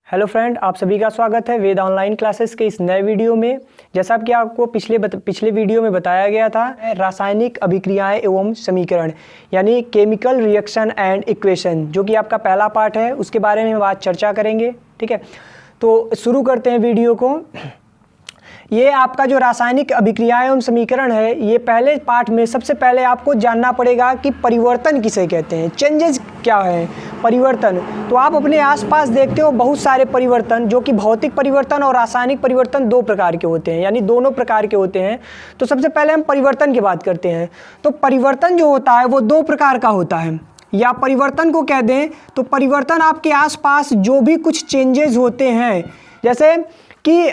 Hello friend, आप सभी का स्वागत है वेद ऑनलाइन क्लासेस के इस नए वीडियो में। जैसा कि आपको पिछले वीडियो में बताया गया था, रासायनिक अभिक्रियाएं एवं समीकरण यानी केमिकल रिएक्शन एंड इक्वेशन, जो कि आपका पहला पार्ट है, उसके बारे में हम आज चर्चा करेंगे। ठीक है, तो शुरू करते हैं वीडियो को। ये आपका जो रासायनिक अभिक्रियाएं एवं समीकरण है, ये पहले पार्ट में सबसे पहले आपको जानना पड़ेगा कि परिवर्तन किसे कहते हैं, चेंजेस क्या है, परिवर्तन। तो आप अपने आसपास देखते हो बहुत सारे परिवर्तन, जो कि भौतिक परिवर्तन और रासायनिक परिवर्तन दो प्रकार के होते हैं, यानी दोनों प्रकार के होते हैं। तो सबसे पहले हम परिवर्तन की बात करते हैं। तो परिवर्तन जो होता है वो दो प्रकार का होता है, या परिवर्तन को कह दें तो परिवर्तन आपके आसपास जो भी कुछ चेंजेस होते हैं, जैसे कि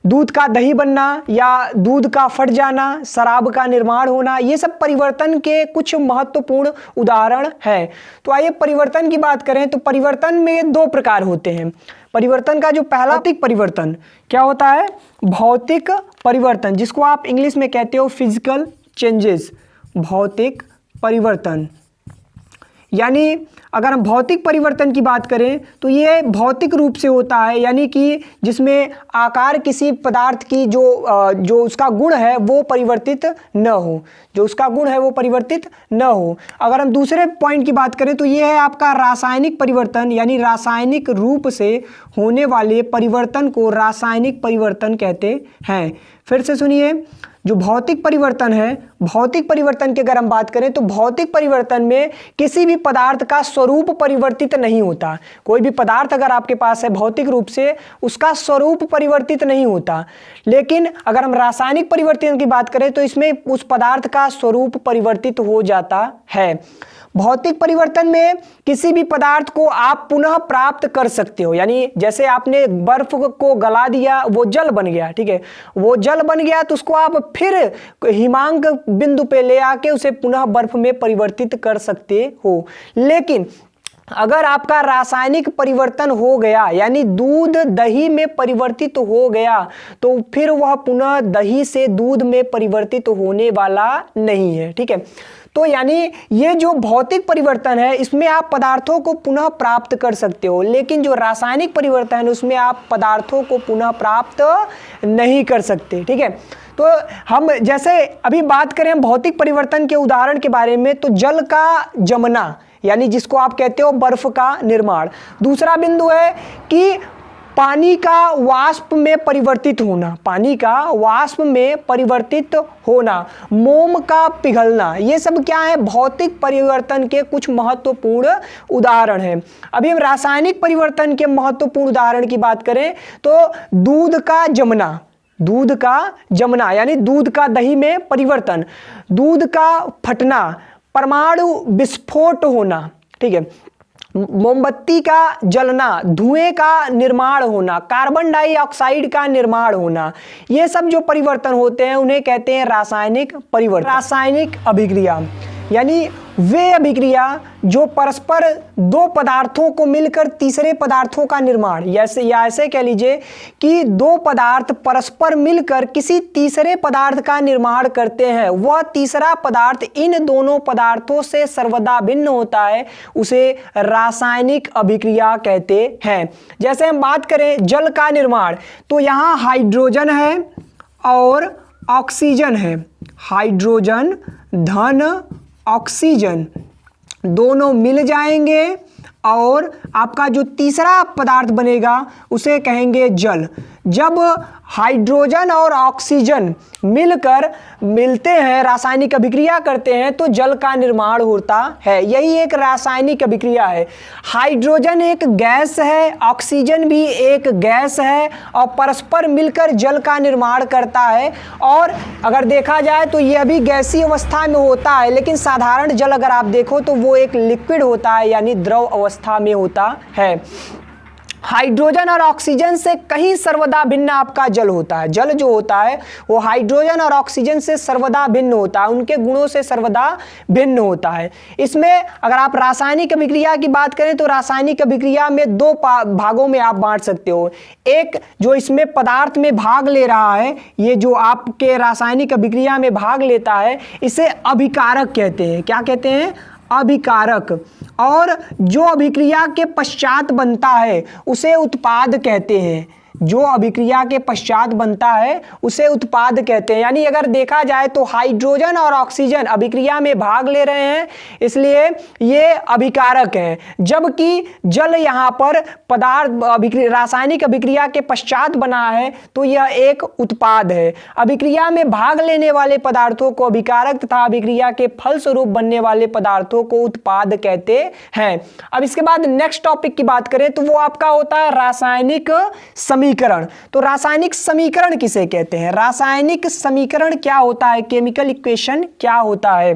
दूध का दही बनना या दूध का फट जाना, शराब का निर्माण होना, ये सब परिवर्तन के कुछ महत्वपूर्ण उदाहरण हैं। तो आइए परिवर्तन की बात करें। तो परिवर्तन में दो प्रकार होते हैं। परिवर्तन का जो पहला भौतिक परिवर्तन क्या होता है, भौतिक परिवर्तन, जिसको आप इंग्लिश में कहते हो फिजिकल चेंजेस, भौतिक परिवर्तन। यानी अगर हम भौतिक परिवर्तन की बात करें तो ये भौतिक रूप से होता है, यानी कि जिसमें आकार किसी पदार्थ की जो उसका गुण है वो परिवर्तित न हो, जो उसका गुण है वो परिवर्तित न हो। अगर हम दूसरे पॉइंट की बात करें तो ये है आपका रासायनिक परिवर्तन, यानी रासायनिक रूप से होने वाले परिवर्तन को रासायनिक परिवर्तन कहते हैं। फिर से सुनिए, जो भौतिक परिवर्तन है, भौतिक परिवर्तन की अगर हम बात करें तो भौतिक परिवर्तन में किसी भी पदार्थ का स्वरूप परिवर्तित नहीं होता। कोई भी पदार्थ अगर आपके पास है भौतिक रूप से, उसका स्वरूप परिवर्तित नहीं होता। लेकिन अगर हम रासायनिक परिवर्तन की बात करें तो इसमें उस पदार्थ का स्वरूप परिवर्तित हो जाता है। भौतिक परिवर्तन में किसी भी पदार्थ को आप पुनः प्राप्त कर सकते हो, यानी जैसे आपने बर्फ को गला दिया, वो जल बन गया। ठीक है, वो जल बन गया तो उसको आप फिर हिमांक बिंदु पे ले आके उसे पुनः बर्फ में परिवर्तित कर सकते हो। लेकिन अगर आपका रासायनिक परिवर्तन हो गया, यानी दूध दही में परिवर्तित हो गया, तो फिर वह पुनः दही से दूध में परिवर्तित होने वाला नहीं है। ठीक है, तो यानी ये जो भौतिक परिवर्तन है इसमें आप पदार्थों को पुनः प्राप्त कर सकते हो, लेकिन जो रासायनिक परिवर्तन है उसमें आप पदार्थों को पुनः प्राप्त नहीं कर सकते। ठीक है, तो हम जैसे अभी बात करें भौतिक परिवर्तन के उदाहरण के बारे में, तो जल का जमना, यानी जिसको आप कहते हो बर्फ का निर्माण। दूसरा बिंदु है कि पानी का वाष्प में परिवर्तित होना, पानी का वाष्प में परिवर्तित होना, मोम का पिघलना, ये सब क्या है, भौतिक परिवर्तन के कुछ महत्वपूर्ण उदाहरण हैं। अभी हम रासायनिक परिवर्तन के महत्वपूर्ण उदाहरण की बात करें तो दूध का जमना, दूध का जमना यानी दूध का दही में परिवर्तन, दूध का फटना, परमाणु विस्फोट होना। ठीक है, मोमबत्ती का जलना, धुएं का निर्माण होना, कार्बन डाइऑक्साइड का निर्माण होना, ये सब जो परिवर्तन होते हैं उन्हें कहते हैं रासायनिक परिवर्तन। रासायनिक अभिक्रिया यानी वे अभिक्रिया जो परस्पर दो पदार्थों को मिलकर तीसरे पदार्थों का निर्माण, ऐसे कह लीजिए कि दो पदार्थ परस्पर मिलकर किसी तीसरे पदार्थ का निर्माण करते हैं, वह तीसरा पदार्थ इन दोनों पदार्थों से सर्वदा भिन्न होता है, उसे रासायनिक अभिक्रिया कहते हैं। जैसे हम बात करें जल का निर्माण, तो यहाँ हाइड्रोजन है और ऑक्सीजन है, हाइड्रोजन धन ऑक्सीजन दोनों मिल जाएंगे और आपका जो तीसरा पदार्थ बनेगा उसे कहेंगे जल। जब हाइड्रोजन और ऑक्सीजन मिलते हैं, रासायनिक अभिक्रिया करते हैं, तो जल का निर्माण होता है। यही एक रासायनिक अभिक्रिया है। हाइड्रोजन एक गैस है, ऑक्सीजन भी एक गैस है और परस्पर मिलकर जल का निर्माण करता है। और अगर देखा जाए तो यह भी गैसीय अवस्था में होता है, लेकिन साधारण जल अगर आप देखो तो वो एक लिक्विड होता है, यानी द्रव अवस्था में होता है। हाइड्रोजन और ऑक्सीजन से कहीं सर्वदा भिन्न आपका जल होता है। जल जो होता है वो हाइड्रोजन और ऑक्सीजन से सर्वदा भिन्न होता है, उनके गुणों से सर्वदा भिन्न होता है। इसमें अगर आप रासायनिक अभिक्रिया की बात करें तो रासायनिक अभिक्रिया में दो भागों में आप बांट सकते हो। एक जो इसमें पदार्थ में भाग ले रहा है, ये जो आपके रासायनिक अभिक्रिया में भाग लेता है, इसे अभिकारक कहते हैं। क्या कहते हैं? अभिकारक, और जो अभिक्रिया के पश्चात बनता है उसे उत्पाद कहते हैं। जो अभिक्रिया के पश्चात बनता है उसे उत्पाद कहते हैं। यानी अगर देखा जाए तो हाइड्रोजन और ऑक्सीजन अभिक्रिया में भाग ले रहे हैं, इसलिए ये अभिकारक हैं, जबकि जल यहाँ पर पदार्थ रासायनिक अभिक्रिया के पश्चात बना है तो यह एक उत्पाद है। अभिक्रिया में भाग लेने वाले पदार्थों को अभिकारक तथा अभिक्रिया के फलस्वरूप बनने वाले पदार्थों को उत्पाद कहते हैं। अब इसके बाद नेक्स्ट टॉपिक की बात करें तो वो आपका होता है रासायनिक समीकरण। तो रासायनिक समीकरण किसे कहते हैं? रासायनिक समीकरण क्या होता है? केमिकल इक्वेशन क्या होता है?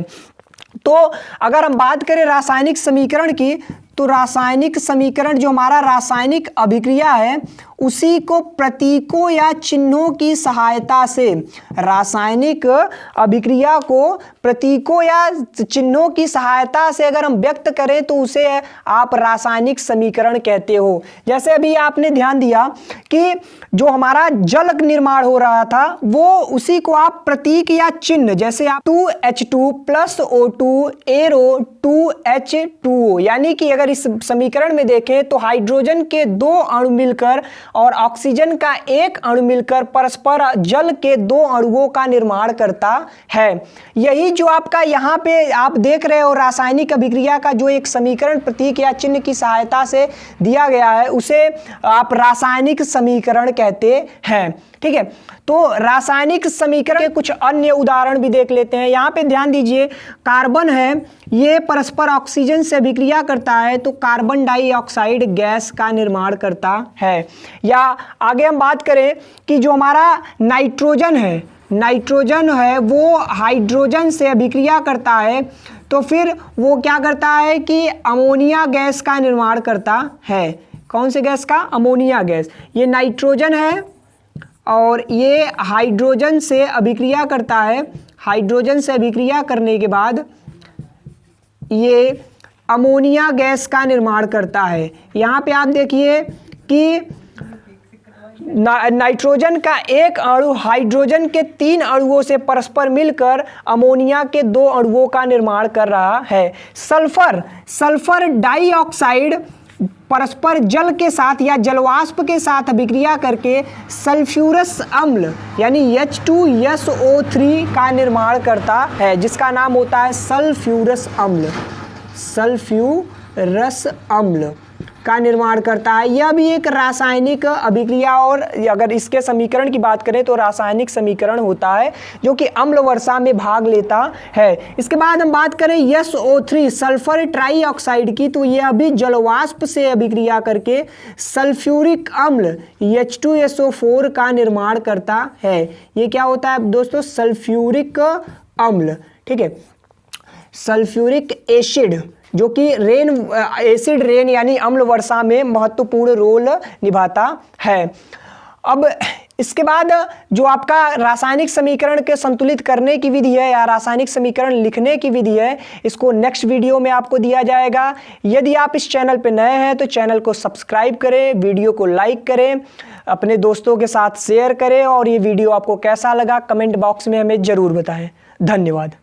तो अगर हम बात करें रासायनिक समीकरण की, तो रासायनिक समीकरण जो हमारा रासायनिक अभिक्रिया है उसी को प्रतीकों या चिन्हों की सहायता से, रासायनिक अभिक्रिया को प्रतीकों या चिन्हों की सहायता से अगर हम व्यक्त करें तो उसे आप रासायनिक समीकरण कहते हो। जैसे अभी आपने ध्यान दिया कि जो हमारा जल निर्माण हो रहा था वो उसी को आप प्रतीक या चिन्ह, जैसे आप 2H2 + O2 एरो 2H2O, यानी कि अगर इस समीकरण में देखें तो हाइड्रोजन के 2 अणु मिलकर और ऑक्सीजन का 1 अणु मिलकर परस्पर जल के 2 अणुओं का निर्माण करता है। यही जो आपका यहाँ पे आप देख रहे हो रासायनिक अभिक्रिया का जो एक समीकरण प्रतीक या चिन्ह की सहायता से दिया गया है उसे आप रासायनिक समीकरण कहते हैं। ठीक है, तो रासायनिक समीकरण के कुछ अन्य उदाहरण भी देख लेते हैं। यहाँ पे ध्यान दीजिए, कार्बन है, ये परस्पर ऑक्सीजन से अभिक्रिया करता है तो कार्बन डाइऑक्साइड गैस का निर्माण करता है। या आगे हम बात करें कि जो हमारा नाइट्रोजन है वो हाइड्रोजन से अभिक्रिया करता है तो फिर वो क्या करता है कि अमोनिया गैस का निर्माण करता है। कौन से गैस का? Ammonia gas. ये नाइट्रोजन है और ये हाइड्रोजन से अभिक्रिया करता है। हाइड्रोजन से अभिक्रिया करने के बाद ये अमोनिया गैस का निर्माण करता है। यहाँ पे आप देखिए कि नाइट्रोजन का 1 अणु हाइड्रोजन के 3 अणुओं से परस्पर मिलकर अमोनिया के 2 अणुओं का निर्माण कर रहा है। सल्फर डाइऑक्साइड परस्पर जल के साथ या जलवाष्प के साथ अभिक्रिया करके सल्फ्यूरस अम्ल यानी H2SO3 का निर्माण करता है, जिसका नाम होता है सल्फ्यूरस अम्ल का निर्माण करता है। यह भी एक रासायनिक अभिक्रिया, और अगर इसके समीकरण की बात करें तो रासायनिक समीकरण होता है जो कि अम्ल वर्षा में भाग लेता है। इसके बाद हम बात करें SO3 सल्फर ट्राइऑक्साइड की, तो यह भी जलवाष्प से अभिक्रिया करके सल्फ्यूरिक अम्ल H2SO4 का निर्माण करता है। ये क्या होता है दोस्तों? सल्फ्यूरिक अम्ल। ठीक है, सल्फ्यूरिक एसिड जो कि एसिड रेन यानी अम्ल वर्षा में महत्वपूर्ण रोल निभाता है। अब इसके बाद जो आपका रासायनिक समीकरण के संतुलित करने की विधि है या रासायनिक समीकरण लिखने की विधि है, इसको नेक्स्ट वीडियो में आपको दिया जाएगा। यदि आप इस चैनल पर नए हैं तो चैनल को सब्सक्राइब करें, वीडियो को लाइक करें, अपने दोस्तों के साथ शेयर करें, और ये वीडियो आपको कैसा लगा कमेंट बॉक्स में हमें ज़रूर बताएं। धन्यवाद।